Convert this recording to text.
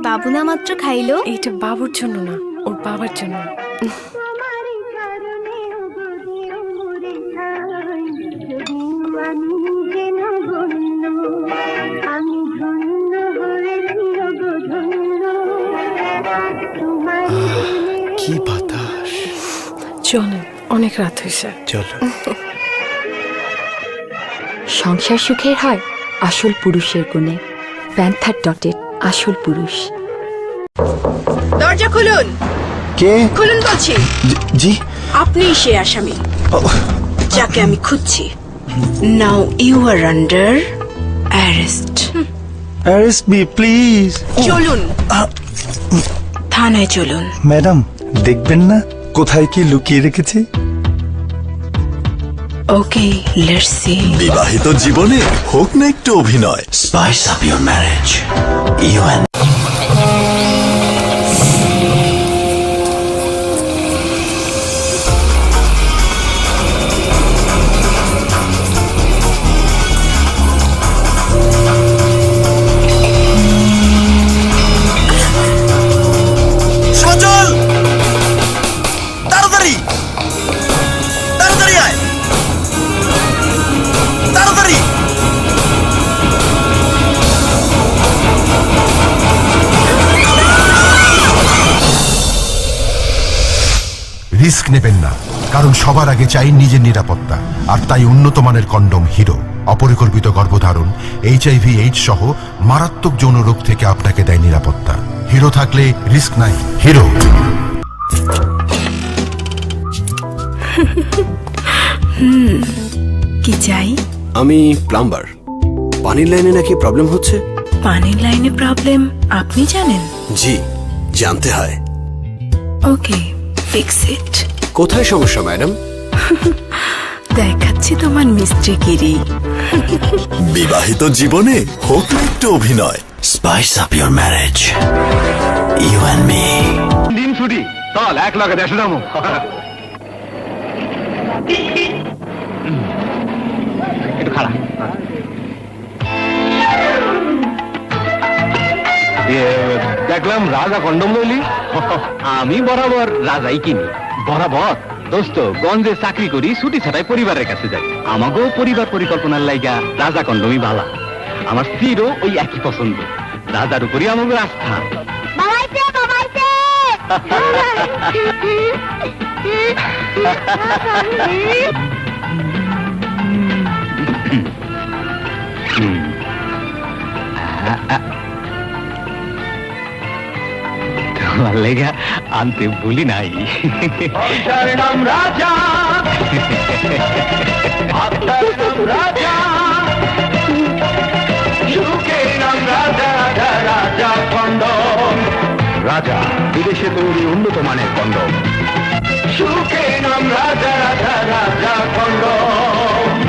বাবু না মাত্র খাইলো। এইটা বাবুর জন্য না, ওর বাবার জন্য। কি বাতাস। চলেন, অনেক রাত হয়েছে। চলো। সংসার সুখের হয় আসল পুরুষের গুণে। প্যান্থার ডটের আসল পুরুষ। দরজা খুলুন। কে? খুলুন বলছি। জি। আপনি সে আসামি যাকে আমি খুঁজছি। Now you are under arrest. Arrest me please. চলুন থানায় চলুন। ম্যাডাম দেখবেন না কোথায় কি লুকিয়ে রেখেছি? Okay let's see. বিবাহিত জীবনে হোক না একটু অভিনয়। Spice up your marriage, you and Sajal, তাড়াতাড়ি তাড়াতাড়ি আয়, তাড়াতাড়ি। রিস্ক নেবেন না, কারণ সবার আগে চাই নিজের নিরাপত্তা। আর তাই উন্নত মানের কন্ডম হিরো। অপরিকল্পিত গর্ভধারণ, HIV/AIDS সহ মারাত্মক যৌন রোগ থেকে আপনাকে দেয় নিরাপত্তা। হিরো থাকলে রিস্ক নাই। হিরো। কি চাই? আমি প্লাম্বার। পানির লাইনে নাকি প্রবলেম হচ্ছে। পানির লাইনে প্রবলেম আপনি জানেন? জি, জানতে হয়। ওকে, ফিক্স ইট। কোথায় সমস্যা ম্যাডাম? দেখাচ্ছি তোমার মিস্ত্রিগিরি। বিবাহিত জীবনে হোক না একটু অভিনয়। Spice up your marriage, you and me. দিন ছুটি, চল এক লগে দেশে যাবো। একটু খারাপ দেখলাম রাজা কন্ডম লইলি। আমি বরাবর রাজাই কিনি। বরাবর দোস্ত গঞ্জে চাকরি করি, ছুটি ছাটাই পরিবারের কাছে যাই। আমাকেও পরিবার পরিকল্পনার লাইগা রাজা কন্ডমই ভালা। আমার স্ত্রীরও ওই একই পছন্দ। রাজার উপরই আমাদের আস্থা। তোমার লেগা আনতে ভুলি নাই। নাম রাজা, রাজা, রাজা কন্ডম। রাজা বিদেশে তৈরি উন্নত মানের কন্ডম। সুখে নাম রাজা, রাজা, রাজা কন্ডম।